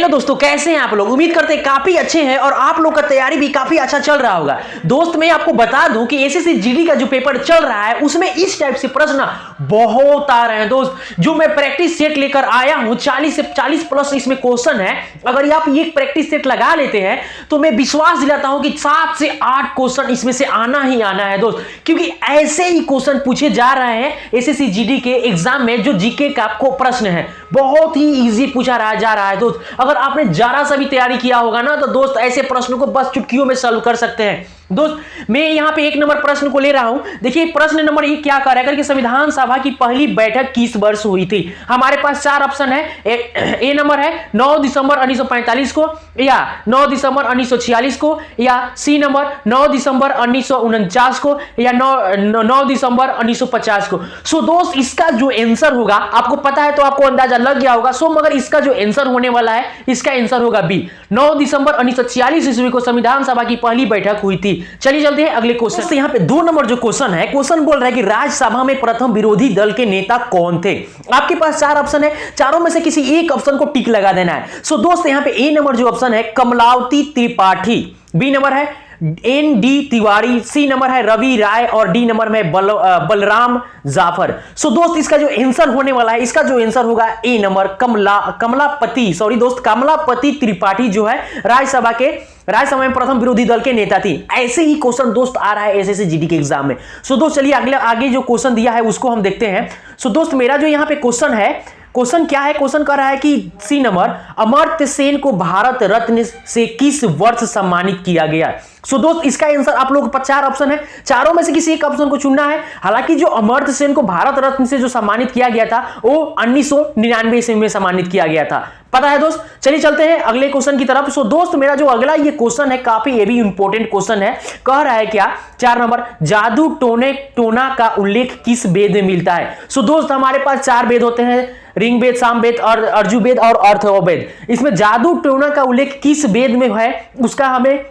Hello दोस्तों, कैसे हैं आप लोग। उम्मीद करते हैं काफी अच्छे हैं और आप लोग का तैयारी भी काफी अच्छा चल रहा होगा। दोस्त मैं आपको बता दूं कि एसएससी जीडी का जो पेपर चल रहा है उसमें इस टाइप से प्रश्न बहुत आ रहे हैं दोस्त। जो मैं प्रैक्टिस सेट लेकर आया हूं 40 से 40 प्लस इसमें क्वेश्चन है। अगर आप ये प्रैक्टिस सेट लगा लेते हैं तो मैं विश्वास दिलाता हूं कि 7 से 8 क्वेश्चन इसमें से आना ही आना है दोस्त, क्योंकि ऐसे ही क्वेश्चन पूछे जा रहे हैं एसएससी जीडी के एग्जाम में। जो जीके का आपको प्रश्न है बहुत ही इजी पूछा जा रहा है दोस्त। अगर आपने जरा सा भी तैयारी किया होगा ना तो दोस्त ऐसे प्रश्नों को बस चुटकियों में सॉल्व कर सकते हैं दोस्त। मैं यहां पे 1 नंबर प्रश्न को ले रहा हूं। देखिए प्रश्न नंबर 1 क्या कर रहा है कि संविधान सभा की पहली बैठक किस वर्ष हुई थी। हमारे पास 4 ऑप्शन है। ए नंबर है 9 दिसंबर 1945 को, या 9 दिसंबर 1946 को, या सी नंबर 9 दिसंबर 1949 को, या 9 दिसंबर 1950 को। सो दोस्त इसका जो आंसर होगा आपको पता है तो आपको अंदाजा लग गया होगा। सो मगर इसका जो आंसर होने वाला है इसका आंसर होगा बी। 9 दिसंबर 1946 ईस्वी को संविधान सभा की पहली बैठक हुई थी। चलिए चलते हैं अगले क्वेश्चन से। यहाँ पे 2 नंबर जो क्वेश्चन है, क्वेश्चन बोल रहा है कि राज्यसभा में प्रथम विरोधी दल के नेता कौन थे। आपके पास 4 ऑप्शन है, चारों में से किसी एक ऑप्शन को टिक लगा देना है। सो दोस्त यहाँ पे ए नंबर जो ऑप्शन है कमलावती त्रिपाठी, बी नंबर है N D Tiwari, C number है रवि राय और डी नंबर में बलराम जाफर। सो दोस्त इसका जो आंसर होने वाला है इसका जो आंसर होगा ए नंबर कमलापति त्रिपाठी जो है राज्यसभा में प्रथम विरोधी दल के नेता थी। ऐसे ही क्वेश्चन दोस्त आ रहा है एसएससी जीडी के एग्जाम में। सो दोस्त चलिए आगे जो क्वेश्चन दिया है उसको हम देखते हैं। सो दोस्त मेरा जो यहाँ पे क्वेश्चन है, क्वेश्चन क्या है, क्वेश्चन कर रहा है कि सी नंबर अमर्त्य सेन को भारत रत्न से किस वर्ष सम्मानित किया गया। सो दोस्त इसका आंसर आप लोगों के पास 4 ऑप्शन है, चारों में से किसी एक ऑप्शन को चुनना है। हालांकि जो अमर्त्य सेन को भारत रत्न से जो सम्मानित किया गया था वो 1999 ईस्वी में सम्मानित किया गया था, पता है दोस्त। चलिए चलते हैं अगले क्वेश्चन की तरफ। सो दोस्त मेरा जो अगला ये क्वेश्चन है काफी ये भी इंपॉर्टेंट क्वेश्चन है। कह रहा है क्या 4 नंबर जादू टोना का उल्लेख किस वेद में मिलता है। सो दोस्त हमारे पास 4 वेद होते हैं, ऋग्वेद, सामवेद और अर्जुवेद और अथर्ववेद। इसमें जादू टोना का उल्लेख किस वेद में है उसका हमें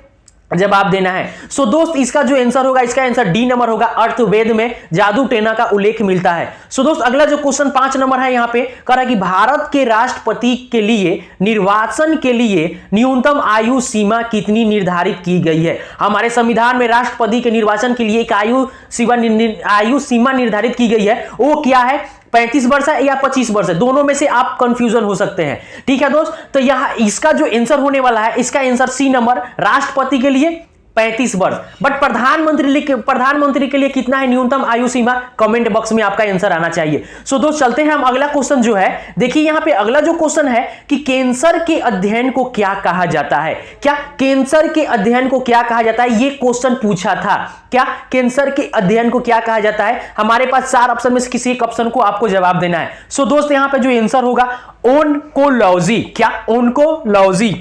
जवाब देना है। सो दोस्त इसका जो आंसर होगा इसका आंसर डी नंबर होगा, अर्थवेद में जादू टोना का उल्लेख मिलता है। सो दोस्त अगला जो क्वेश्चन 5 नंबर है यहाँ पे कह रहा है कि भारत के राष्ट्रपति के लिए निर्वाचन के लिए न्यूनतम आयु सीमा कितनी निर्धारित की गई है। हमारे संविधान में राष्ट्रपति के निर्वाचन के लिए एक आयु सीमा निर्धारित की गई है, वो क्या है 35 वर्ष है या 25 वर्ष है, दोनों में से आप कंफ्यूजन हो सकते हैं। ठीक है दोस्त, तो यहां इसका जो आंसर होने वाला है इसका आंसर सी नंबर राष्ट्रपति के लिए 35 वर्ष। बट प्रधानमंत्री के लिए कितना है न्यूनतम आयु सीमा, कमेंट बॉक्स में आपका आंसर आना चाहिए। सो दोस्त चलते हैं हम अगला क्वेश्चन जो है। देखिए यहां पे अगला जो क्वेश्चन है कि कैंसर के अध्ययन को क्या कहा जाता है। क्या कैंसर के अध्ययन को क्या कहा जाता है, ये क्वेश्चन पूछा था। क्या कैंसर के अध्ययन को क्या कहा जाता है। हमारे पास 4 ऑप्शन में से किसी एक ऑप्शन को आपको जवाब देना है। सो दोस्त यहां पे जो आंसर होगा ओनकोलॉजी, क्या ओनकोलॉजी।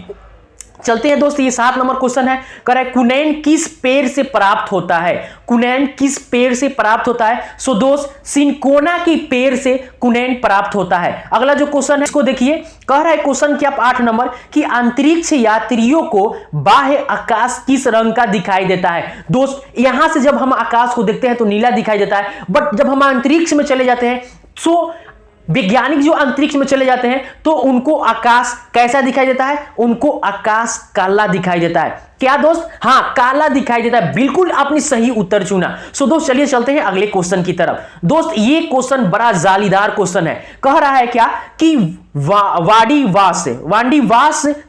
चलते हैं दोस्त ये 7 नंबर क्वेश्चन है, करेक्ट कुनैन किस पेड़ से प्राप्त होता है। कुनैन किस पेड़ से प्राप्त होता है। सो दोस्त सिनकोना की पेड़ से कुनैन प्राप्त होता है। अगला जो क्वेश्चन है इसको देखिए, कह रहा है क्वेश्चन की आप 8 नंबर कि अंतरिक्ष यात्रियों को बाह्य आकाश किस रंग का दिखाई देता है। दोस्त यहां से जब हम आकाश को देखते हैं तो नीला दिखाई देता है, बट जब हम अंतरिक्ष में चले जाते हैं सो वैज्ञानिक जो अंतरिक्ष में चले जाते हैं तो उनको आकाश कैसा दिखाई देता है, उनको आकाश काला दिखाई देता है। क्या दोस्त, हाँ काला दिखाई देता है। बिल्कुल आपने सही उत्तर चुना। सो दोस्त चलिए चलते हैं अगले क्वेश्चन की तरफ। दोस्त ये क्वेश्चन बड़ा जालीदार क्वेश्चन है। कह रहा है क्या कि वांडीवास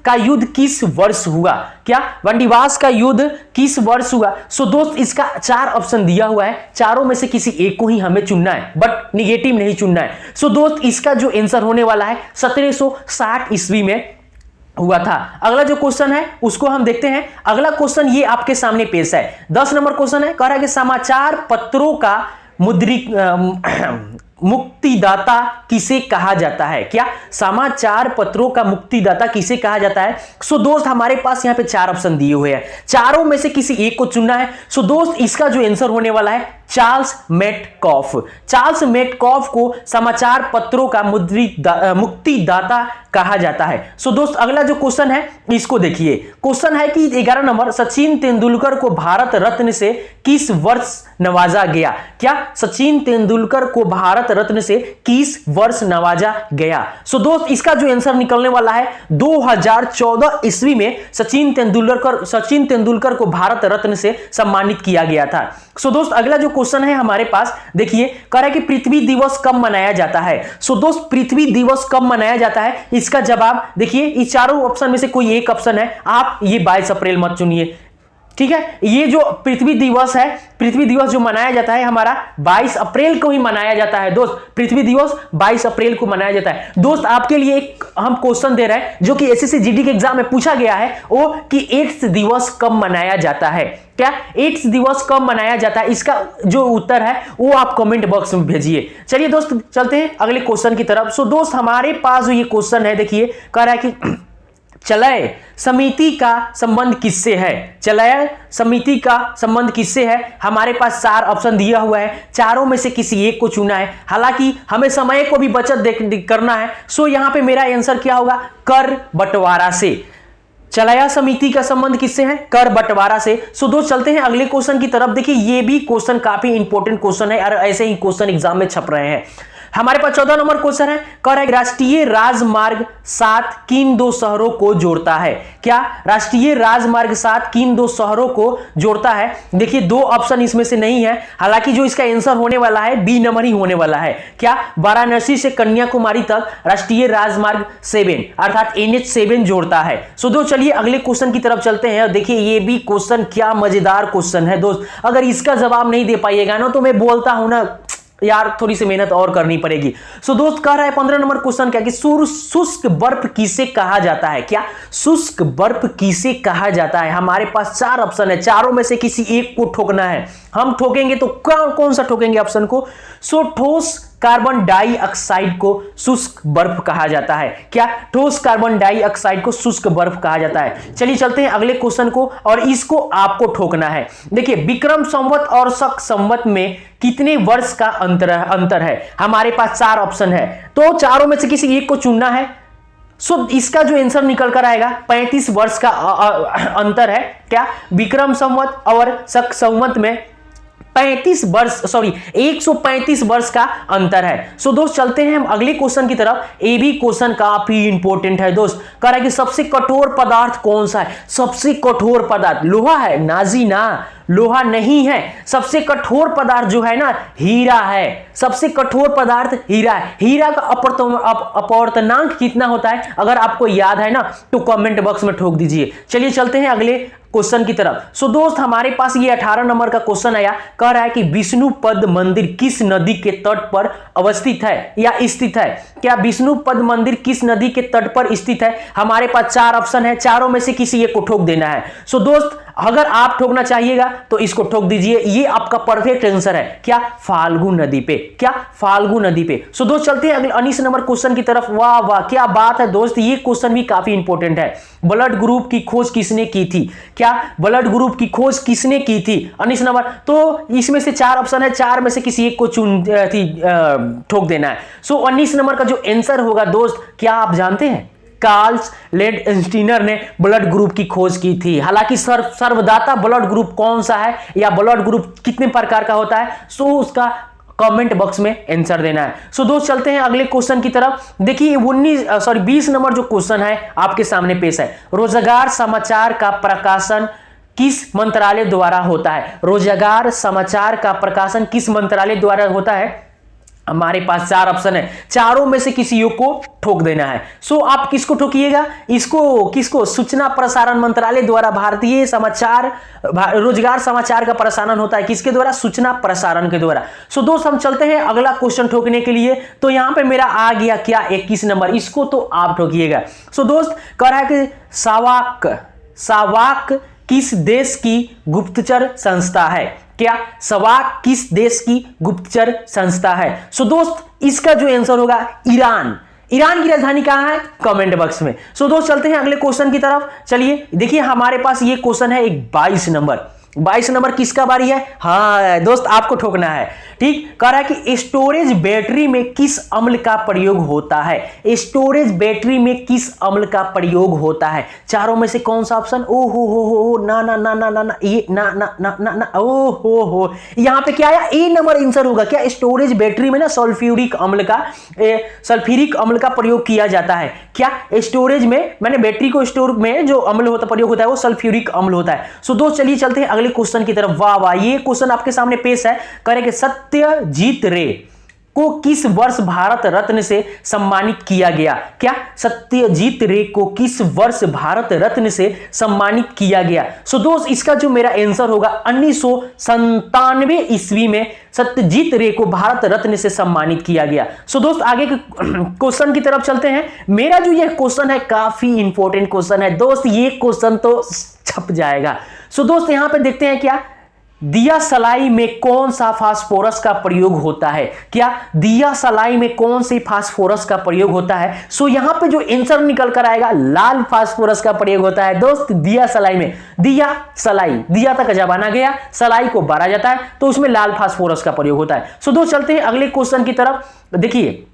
का युद्ध किस वर्ष हुआ। क्या वांडीवास का युद्ध किस वर्ष हुआ। सो दोस्त इसका 4 ऑप्शन दिया हुआ है, चारों में से किसी एक को ही हमें चुनना है, बट निगेटिव नहीं चुनना है। सो दोस्त इसका जो आंसर होने वाला है 1760 ईस्वी में हुआ था। अगला जो क्वेश्चन है उसको हम देखते हैं। अगला क्वेश्चन ये आपके सामने पेश है, 10 नंबर क्वेश्चन है। कह रहा है कि समाचार पत्रों का मुक्तिदाता किसे कहा जाता है। क्या समाचार पत्रों का मुक्तिदाता किसे कहा जाता है। सो दोस्त हमारे पास यहां पे 4 ऑप्शन दिए हुए हैं, चारों में से किसी एक को चुनना है। सो दोस्त इसका जो आंसर होने वाला है चार्ल्स मेटकॉफ। चार्ल्स मेटकॉफ को समाचार पत्रों का मुक्तिदाता कहा जाता है। सो दोस्त अगला जो क्वेश्चन है इसको देखिए। क्वेश्चन है कि 11 नंबर सचिन तेंदुलकर को भारत रत्न से किस वर्ष नवाजा गया। क्या सचिन तेंदुलकर को भारत भारत रत्न से किस वर्ष नवाजा गया? सो दोस्त इसका जो आंसर निकलने वाला है 2014 ईस्वी में सचिन तेंदुलकर को भारत रत्न से सम्मानित किया गया था। सो दोस्त अगला जो क्वेश्चन है हमारे पास, देखिए कह रहा है कि पृथ्वी दिवस कब मनाया जाता है? सो दोस्त पृथ्वी दिवस कब मनाया जाता है, इसका जवाब देखिए इस चारों ऑप्शन में से कोई एक ऑप्शन है, आप ये 22 अप्रैल मत चुनिए, ठीक है। ये जो पृथ्वी दिवस है, पृथ्वी दिवस जो मनाया जाता है हमारा 22 अप्रैल को ही मनाया जाता है दोस्त। पृथ्वी दिवस 22 अप्रैल को मनाया जाता है। दोस्त आपके लिए एक हम क्वेश्चन दे रहे हैं जो कि एसएससी जीडी के एग्जाम में पूछा गया है, वो कि एड्स दिवस कब मनाया जाता है? क्या एड्स दिवस कब मनाया जाता है? इसका जो उत्तर है वो आप कमेंट बॉक्स में भेजिए। चलिए दोस्त चलते हैं अगले क्वेश्चन की तरफ। सो दोस्त हमारे पास जो ये क्वेश्चन है, देखिए कह रहा है कि चलय समिति का संबंध किससे है? चलय समिति का संबंध किससे है? हमारे पास 4 ऑप्शन दिया हुआ है, चारों में से किसी एक को चुना है। हालांकि हमें समय को भी बचत करना है, सो यहां पे मेरा आंसर क्या होगा? कर बंटवारा से। चलया समिति का संबंध किससे है? कर बंटवारा से। सो दोस्त चलते हैं अगले क्वेश्चन की तरफ। देखिए ये भी क्वेश्चन काफी इंपॉर्टेंट क्वेश्चन है और ऐसे ही क्वेश्चन एग्जाम में छप रहे हैं। हमारे पास 14 नंबर क्वेश्चन है, कह रहा है राष्ट्रीय राजमार्ग 7 किन 2 शहरों को जोड़ता है? क्या राष्ट्रीय राजमार्ग 7 किन 2 शहरों को जोड़ता है? देखिए 2 ऑप्शन इसमें से नहीं है, हालांकि जो इसका आंसर होने वाला है बी नंबर ही होने वाला है। क्या वाराणसी से कन्याकुमारी तक राष्ट्रीय राजमार्ग 7 अर्थात NH7 जोड़ता है। सो दोस्त चलिए अगले क्वेश्चन की तरफ चलते हैं और देखिए ये भी क्वेश्चन क्या मजेदार क्वेश्चन है दोस्त। अगर इसका जवाब नहीं दे पाइएगा ना तो मैं बोलता हूं ना यार थोड़ी सी मेहनत और करनी पड़ेगी। सो दोस्त कह रहा है 15 नंबर क्वेश्चन क्या कि शुष्क बर्फ किसे कहा जाता है? क्या शुष्क बर्फ किसे कहा जाता है? हमारे पास 4 ऑप्शन है, चारों में से किसी एक को ठोकना है। हम ठोकेंगे तो कौन सा ठोकेंगे ऑप्शन को? सो ठोस कार्बन डाइऑक्साइड को शुष्क बर्फ कहा जाता है। क्या ठोस कार्बन डाइऑक्साइड को शुष्क बर्फ कहा जाता है? चलिए चलते हैं अगले क्वेश्चन को और इसको आपको ठोकना है। देखिए विक्रम संवत और शक संवत में कितने वर्ष का अंतर है? हमारे पास 4 ऑप्शन है, तो चारों में से किसी एक को चुनना है। सो इसका जो आंसर निकल कर आएगा 35 वर्ष का अंतर है। क्या विक्रम संवत और शक संवत में 135 वर्ष का अंतर है। सो दोस्त चलते हैं हम अगले क्वेश्चन की तरफ। ये भी क्वेश्चन काफी इंपॉर्टेंट है दोस्त। कह रहा है कि सबसे कठोर पदार्थ कौन सा है? सबसे कठोर पदार्थ लोहा है? नाजी ना, लोहा नहीं है। सबसे कठोर पदार्थ जो है ना हीरा है। सबसे कठोर पदार्थ हीरा है। हीरा का अपवर्तनांक कितना होता है? अगर आपको याद है ना तो कमेंट बॉक्स में ठोक दीजिए। चलिए चलते हैं अगले क्वेश्चन की तरफ। सो दोस्त हमारे पास ये 18 नंबर का क्वेश्चन आया, कह रहा है कि विष्णुपद मंदिर किस नदी के तट पर अवस्थित है या स्थित है? क्या विष्णुपद मंदिर किस नदी के तट पर स्थित है? हमारे पास 4 ऑप्शन है, चारों में से किसी एक को ठोक देना है। सो दोस्त अगर आप ठोकना चाहिएगा तो इसको ठोक दीजिए, ये आपका परफेक्ट आंसर है। क्या फाल्गु नदी पे? क्या फाल्गु नदी पे? सो दोस्त चलते हैं अगले 19 नंबर क्वेश्चन की तरफ। वाह वाह क्या बात है दोस्त, ये क्वेश्चन भी काफी इंपॉर्टेंट है। ब्लड ग्रुप की खोज किसने की थी? क्या ब्लड ग्रुप की खोज किसने की थी? 19 नंबर, तो इसमें से 4 ऑप्शन है, 4 में से किसी एक को ठोक देना है। सो 19 नंबर का जो आंसर होगा दोस्त, क्या आप जानते हैं? कार्ल लैंडस्टीनर ने ब्लड ग्रुप की खोज की थी। हालांकि सर्वदाता ब्लड ग्रुप कौन सा है या ब्लड ग्रुप कितने प्रकार का होता है, सो उसका कमेंट बॉक्स में आंसर देना है। सो दोस्त चलते हैं अगले क्वेश्चन की तरफ। देखिए 20 नंबर जो क्वेश्चन है आपके सामने पेश है। रोजगार समाचार का प्रकाशन किस मंत्रालय द्वारा होता है? रोजगार समाचार का प्रकाशन किस मंत्रालय द्वारा होता है? हमारे पास 4 ऑप्शन है, चारों में से किसी एक को ठोक देना है। सो आप किसको ठोकिएगा? इसको किसको? सूचना प्रसारण मंत्रालय द्वारा भारतीय समाचार रोजगार समाचार का प्रसारण होता है किसके द्वारा? सूचना प्रसारण के द्वारा। सो दोस्त हम चलते हैं अगला क्वेश्चन ठोकने के लिए। तो यहां पे मेरा आ गया क्या 21 नंबर, इसको तो आप ठोकिएगा। सो दोस्त कह रहा है कि सावाक किस देश की गुप्तचर संस्था है? क्या सवाक किस देश की गुप्तचर संस्था है? सो दोस्त इसका जो आंसर होगा ईरान। ईरान की राजधानी कहां है? कमेंट बॉक्स में। सो दोस्त चलते हैं अगले क्वेश्चन की तरफ। चलिए देखिए हमारे पास ये क्वेश्चन है एक 22 नंबर। 22 नंबर किसका बारी है? हाँ दोस्त, आपको ठोकना है। ठीक, कह रहा है कि स्टोरेज बैटरी में किस अम्ल का प्रयोग होता है? स्टोरेज बैटरी में किस अम्ल का प्रयोग होता है? चारों में से कौन सा ऑप्शन? ओ हो ना ना ना ना ना ना ये ना ना ना ना ना ओ हो यहां पे क्या आया? ए नंबर आंसर होगा। क्या स्टोरेज बैटरी में ना सल्फ्यूरिक अम्ल का प्रयोग किया जाता है। क्या स्टोरेज में, मैंने बैटरी को स्टोर में जो अम्ल होता प्रयोग होता है वो सल्फ्यूरिक अम्ल होता है। सो दोस्त चलिए चलते हैं अगले क्वेश्चन की तरफ। वाह वाह, ये क्वेश्चन आपके सामने पेश है। करेंगे सत्यजीत रे को किस वर्ष भारत रत्न से सम्मानित किया गया? क्या सत्यजीत रे को किस वर्ष भारत रत्न से सम्मानित किया गया? सो दोस्त इसका जो मेरा आंसर होगा 1997 ईस्वी में सत्यजीत रे को भारत रत्न से सम्मानित किया गया। सो दोस्त आगे के क्वेश्चन की तरफ चलते हैं। मेरा जो ये क्वेश्चन है काफी इंपॉर्टेंट क्वेश्चन है दोस्त, ये क्वेश्चन तो छप जाएगा। सो दोस्त यहां पे देखते हैं क्या दिया सलाई में कौन सा फास्फोरस का प्रयोग होता है? क्या दिया सलाई में कौन से फास्फोरस का प्रयोग होता है? सो यहां पे जो आंसर निकल कर आएगा लाल फास्फोरस का प्रयोग होता है दोस्त दिया सलाई में। दिया सलाई, दिया तक जमाना गया, सलाई को बारा जाता है, तो उसमें लाल फास्फोरस का प्रयोग होता है। सो दोस्त चलते हैं अगले क्वेश्चन की तरफ। देखिए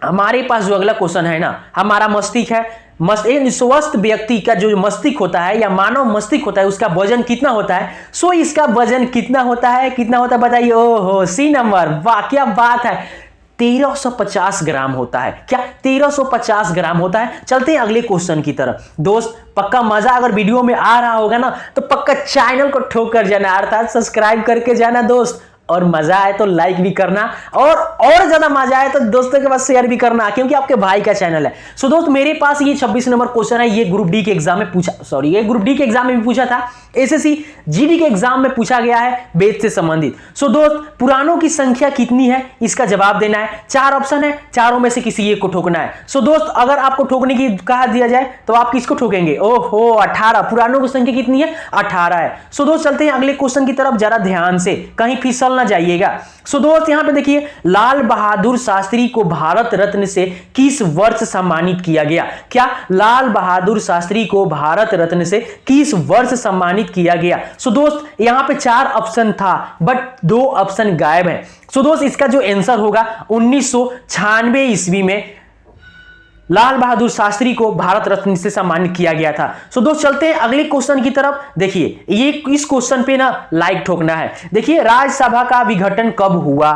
हमारे पास जो अगला क्वेश्चन है ना, हमारा मस्तिष्क है। स्वस्थ व्यक्ति का जो मस्तिष्क होता है या मानव मस्तिष्क होता है उसका वजन कितना होता है? सो इसका वजन कितना होता है? कितना होता है बताइए? ओहो सी नंबर, वाह क्या बात है, 1350 ग्राम होता है। क्या 1350 ग्राम होता है? चलते हैं अगले क्वेश्चन की तरफ। दोस्त पक्का मजा अगर वीडियो में आ रहा होगा ना तो पक्का चैनल को ठोक कर जाना, अर्थात सब्सक्राइब करके जाना दोस्त, और मजा आए तो लाइक भी करना, और ज्यादा मजा आए तो दोस्तों के पास शेयर भी करना, क्योंकि आपके भाई का चैनल है। सो दोस्त मेरे पास ये 26 नंबर क्वेश्चन है। ये ग्रुप डी के एग्जाम में पूछा, सॉरी ये ग्रुप डी के एग्जाम में भी पूछा था, एसएससी जीडी के एग्जाम में पूछा गया है वेद से संबंधित। सो दोस्त पुराणों की संख्या कितनी है इसका जवाब देना है। 4 ऑप्शन है, चारों में से किसी एक को ठोकना है। सो दोस्त अगर आपको ठोकने की कहा दिया जाए तो आप किसको ठोकेंगे? ओहो 18। पुराणों की संख्या कितनी है? 18 है। सो दोस्त चलते हैं अगले क्वेश्चन की तरफ, जरा ध्यान से, कहीं फिसल ना जाइएगा। सो दोस्त यहां पे देखिए लाल बहादुर शास्त्री को भारत रत्न से किस वर्ष सम्मानित किया गया? क्या लाल बहादुर शास्त्री को भारत रत्न से किस वर्ष सम्मानित किया गया? सो दोस्त यहां पे 4 ऑप्शन था बट 2 ऑप्शन गायब है। सो दोस्त इसका जो आंसर होगा 1996 ईस्वी में लाल बहादुर शास्त्री को भारत रत्न से सम्मानित किया गया था। सो दोस्त चलते हैं अगले क्वेश्चन की तरफ। देखिए ये इस क्वेश्चन पे ना लाइक ठोकना है। देखिए राज्यसभा का विघटन कब हुआ,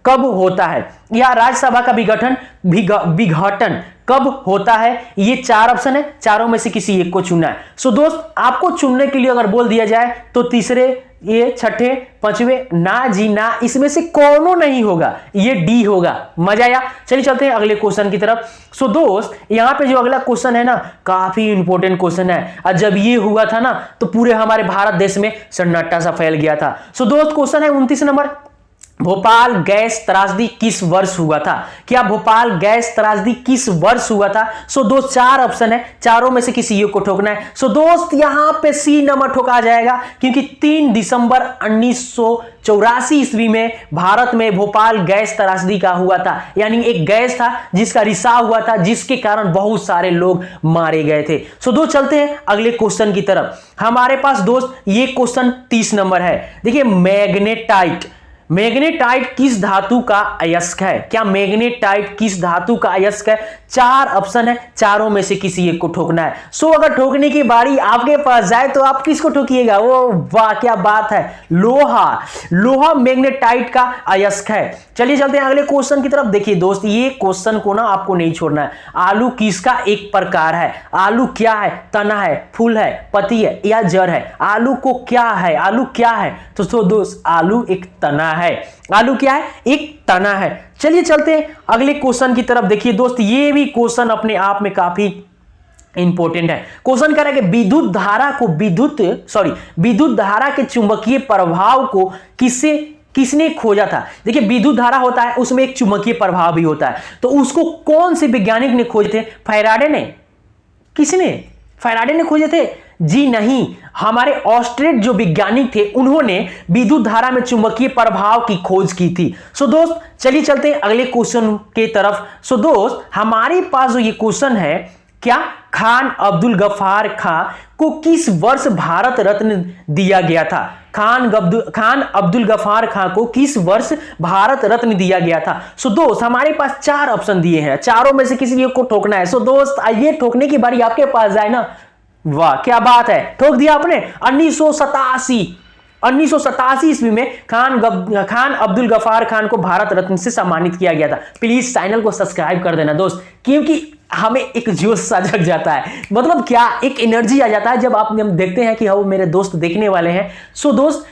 कब होता है, या राज्यसभा का विघटन कब होता है? ये 4 ऑप्शन है, चारों में से किसी एक को चुनना है। सो दोस्त आपको चुनने के लिए अगर बोल दिया जाए तो तीसरे, ये छठे, पांचवे, ना जी ना, इसमें से कोनो नहीं होगा, ये डी होगा। मजा आया? चलिए चलते हैं अगले क्वेश्चन की तरफ। सो दोस्त यहां पे जो अगला क्वेश्चन है ना काफी इंपॉर्टेंट क्वेश्चन है, और जब ये हुआ था ना तो पूरे हमारे भारत देश में सन्नाटा सा फैल गया था। सो दोस्त क्वेश्चन है 29 नंबर, भोपाल गैस त्रासदी किस वर्ष हुआ था? क्या भोपाल गैस त्रासदी किस वर्ष हुआ था? सो दोस्त 4 ऑप्शन है, चारों में से किसी एक को ठोकना है। सो दोस्त यहां पे सी नंबर ठोका जाएगा, क्योंकि 3 दिसंबर 1984 ईस्वी में भारत में भोपाल गैस त्रासदी का हुआ था। यानी एक गैस था जिसका रिसाव हुआ था, जिसके कारण बहुत सारे लोग मारे गए थे। सो दोस्त चलते हैं अगले क्वेश्चन की तरफ। हमारे पास दोस्त ये क्वेश्चन 30 नंबर है। देखिए मैग्नेटाइट, मैग्नेटाइट किस धातु का अयस्क है? क्या मैग्नेटाइट किस धातु का अयस्क है? 4 ऑप्शन है, चारों में से किसी एक को ठोकना है। सो अगर ठोकने की बारी आपके पास जाए तो आप किसको ठोकिएगा? वो वाह क्या बात है, लोहा। लोहा मैग्नेटाइट का अयस्क है। चलिए चलते हैं अगले क्वेश्चन की तरफ। देखिए दोस्त ये क्वेश्चन को ना आपको नहीं छोड़ना है। आलू किसका एक प्रकार है? आलू क्या है? तना है, फूल है, पत्ती है या जड़ है? आलू को क्या है? आलू क्या है? तो दोस्त आलू एक तना है। आलू क्या है? एक तना है। चलिए चलते हैं अगले क्वेश्चन की तरफ। देखिए दोस्त ये भी क्वेश्चन अपने आप में काफी इंपॉर्टेंट है। क्वेश्चन कह रहा है कि विद्युत धारा के चुंबकीय प्रभाव को किसने खोजा था? देखिए विद्युत धारा होता है, उसमें एक चुंबकीय प्रभाव भी होता है, तो उसको कौन से वैज्ञानिक ने खोजे थे? फैराडे ने? किसने? फैराडे ने खोजे थे? जी नहीं, हमारे ऑस्ट्रिच जो वैज्ञानिक थे उन्होंने विद्युत धारा में चुंबकीय प्रभाव की खोज की थी। सो दोस्त चलिए चलते हैं अगले क्वेश्चन के तरफ। सो दोस्त हमारे पास जो ये क्वेश्चन है क्या खान अब्दुल गफ्फार खां को किस वर्ष भारत रत्न दिया गया था? खान अब्दुल गफ्फार खां को किस वर्ष भारत रत्न दिया गया था? सो दोस्त हमारे पास 4 ऑप्शन दिए हैं, चारों में से किसी एक को ठोकना है। सो दोस्त आइए ठोकने की बारी आपके पास जाए ना। वाह क्या बात है, ठोक दिया आपने। 1987 ईस्वी में खान अब्दुल गफ्फार खान को भारत रत्न से सम्मानित किया गया था। प्लीज चैनल को सब्सक्राइब कर देना दोस्त, क्योंकि हमें एक जोश सा जग जाता है, मतलब क्या एक एनर्जी आ जाता है जब हम देखते हैं कि हाँ मेरे दोस्त देखने वाले हैं। सो दोस्त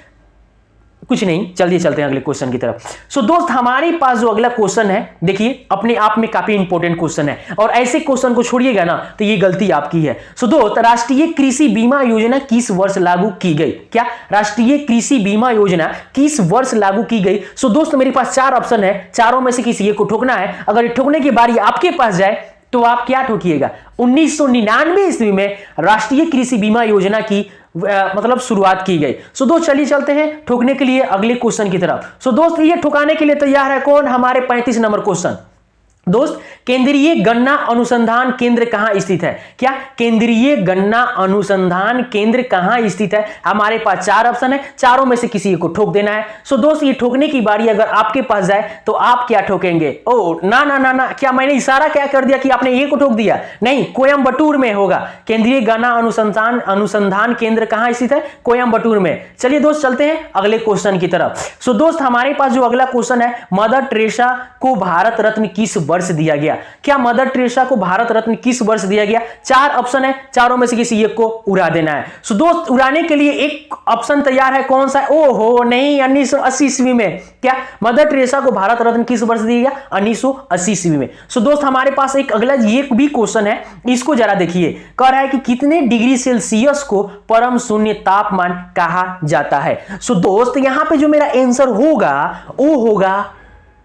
कुछ नहीं, चलिए चलते हैं अगले क्वेश्चन की तरफ। सो दोस्त हमारे पास जो अगला क्वेश्चन है, देखिए अपने आप में काफी इंपॉर्टेंट क्वेश्चन है, और ऐसे क्वेश्चन को छोड़िएगा ना तो ये गलती आपकी है। सो दोस्त राष्ट्रीय कृषि बीमा योजना किस वर्ष लागू की गई? क्या राष्ट्रीय कृषि बीमा योजना किस वर्ष लागू की गई? सो दोस्त मेरे पास 4 ऑप्शन है, चारों में से किसी एक को ठोकना है। अगर ठोकने की बारी आपके पास जाए तो आप क्या ठोकिएगा? 1999 ईस्वी में राष्ट्रीय कृषि बीमा योजना की मतलब शुरुआत की गई। सो दोस्त चलिए चलते हैं ठोकने के लिए अगले क्वेश्चन की तरफ। सो दोस्त ये ठुकाने के लिए तैयार है कौन? हमारे 35 नंबर क्वेश्चन। दोस्त केंद्रीय गन्ना अनुसंधान केंद्र कहां स्थित है? क्या केंद्रीय गन्ना अनुसंधान केंद्र कहां स्थित है? हमारे पास 4 ऑप्शन है, चारों में से किसी एक को ठोक देना है। सो दोस्त ये ठोकने की बारी अगर आपके पास जाए तो आप क्या ठोकेंगे? ओ ना ना ना ना, क्या मैंने इशारा क्या कर दिया कि आपने ये को ठोक दिया? नहीं, कोयम्बटूर में होगा। केंद्रीय गन्ना अनुसंधान केंद्र कहां स्थित है? कोयम्बटूर में। चलिए दोस्त चलते हैं अगले क्वेश्चन की तरफ। सो दोस्त हमारे पास जो अगला क्वेश्चन है, मदर टेरेसा को भारत रत्न किस वर्ष दिया गया? क्या मदर टेरेसा को भारत रत्न किस वर्ष दिया गया? 4 ऑप्शन है, चारों में से किसी एक को उड़ा देना है। सो दोस्त उड़ाने के लिए एक ऑप्शन तैयार है, कौन सा? ओहो नहीं, 1980 ईस्वी में। क्या मदर टेरेसा को भारत रत्न किस वर्ष दिया गया? 1980 ईस्वी में। सो दोस्त हमारे पास एक अगला ये भी क्वेश्चन है, इसको जरा देखिए। कह रहा है कि कितने डिग्री सेल्सियस को परम शून्य तापमान कहा जाता है? सो दोस्त यहां पे जो मेरा आंसर होगा वो होगा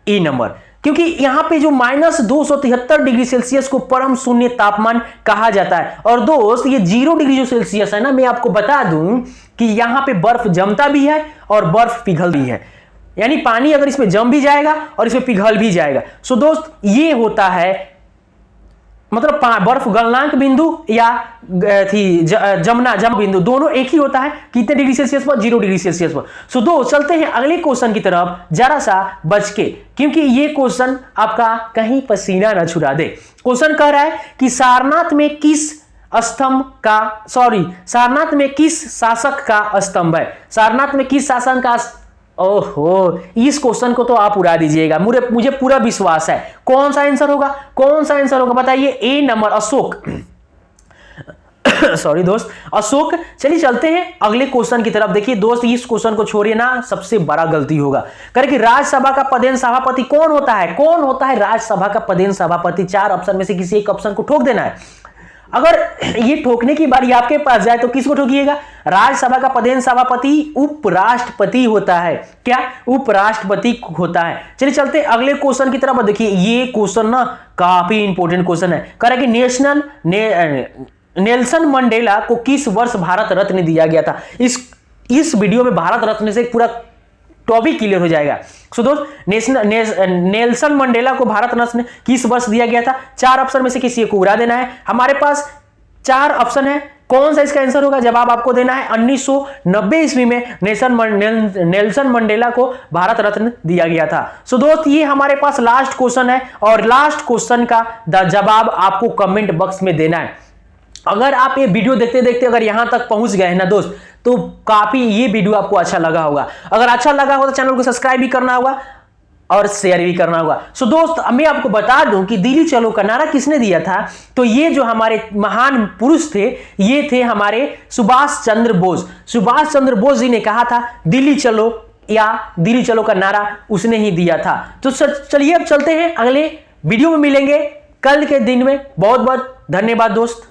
ए नंबर, क्योंकि यहां पे जो -273 डिग्री सेल्सियस को परम शून्य तापमान कहा जाता है। और दोस्त ये 0 डिग्री जो सेल्सियस है ना, मैं आपको बता दूं कि यहां पे बर्फ जमता भी है और बर्फ पिघल भी है, यानी पानी अगर इसमें जम भी जाएगा और इसमें पिघल भी जाएगा। सो दोस्त ये होता है मतलब बर्फ गलनांक बिंदु या जम बिंदु दोनों एक ही होता है। कितने डिग्री सेल्सियस पर? 0 डिग्री सेल्सियस पर। सो दोस्त चलते हैं अगले क्वेश्चन की तरफ, जरा सा बच के, क्योंकि ये क्वेश्चन आपका कहीं पसीना न छुड़ा दे। क्वेश्चन कह रहा है कि सारनाथ में किस शासक का स्तंभ है? सारनाथ में किस शासन का? ओहो, इस क्वेश्चन को तो आप उड़ा दीजिएगा, मुझे पूरा विश्वास है। कौन सा आंसर होगा? कौन सा आंसर होगा बताइए? ए नंबर, अशोक। सॉरी दोस्त, अशोक। चलिए चलते हैं अगले क्वेश्चन की तरफ। देखिए दोस्त इस क्वेश्चन को छोड़िए ना, सबसे बड़ा गलती होगा। करे कि राज्यसभा का पदेन सभापति कौन होता है? कौन होता है राज्यसभा का पदेन सभापति? 4 ऑप्शन में से किसी एक ऑप्शन को ठोक देना है। अगर ये ठोकने की बारी आपके पास जाए तो किसको ठोकिएगा? राज्यसभा का पदेन सभापति उपराष्ट्रपति होता है। क्या? उपराष्ट्रपति होता है। चलिए चलते अगले क्वेश्चन की तरफ। देखिए ये क्वेश्चन ना काफी इंपॉर्टेंट क्वेश्चन है। कह रहा है कि नेल्सन मंडेला को किस वर्ष भारत रत्न दिया गया था? इस वीडियो में भारत रत्न से पूरा टॉपिक क्लियर हो जाएगा। सो दोस्त नेल्सन मंडेला को भारत रत्न किस वर्ष दिया गया था? 4 ऑप्शन में से किसी एक को उड़ा देना है। हमारे पास 4 ऑप्शन है, कौन सा इसका आंसर होगा? जवाब आपको देना है 1990 ईस्वी में नेल्सन मंडेला को भारत रत्न दिया गया था। सो दोस्त ये हमारे पास लास्ट क्वेश्चन है, और लास्ट क्वेश्चन का जवाब आपको कमेंट बॉक्स में देना है। अगर आप ये वीडियो देखते देखते अगर यहां तक पहुंच गए हैं ना दोस्त, तो काफी ये वीडियो आपको अच्छा लगा होगा। अगर अच्छा लगा हो तो चैनल को सब्सक्राइब भी करना होगा और शेयर भी करना होगा। सो दोस्त मैं आपको बता दूं कि दिल्ली चलो का नारा किसने दिया था? तो ये जो हमारे महान पुरुष थे, ये थे हमारे सुभाष चंद्र बोस। सुभाष चंद्र बोस जी ने कहा था दिल्ली चलो, या दिल्ली चलो का नारा उसने ही दिया था। तो चलिए अब चलते हैं, अगले वीडियो में मिलेंगे कल के दिन में। बहुत बहुत धन्यवाद दोस्त।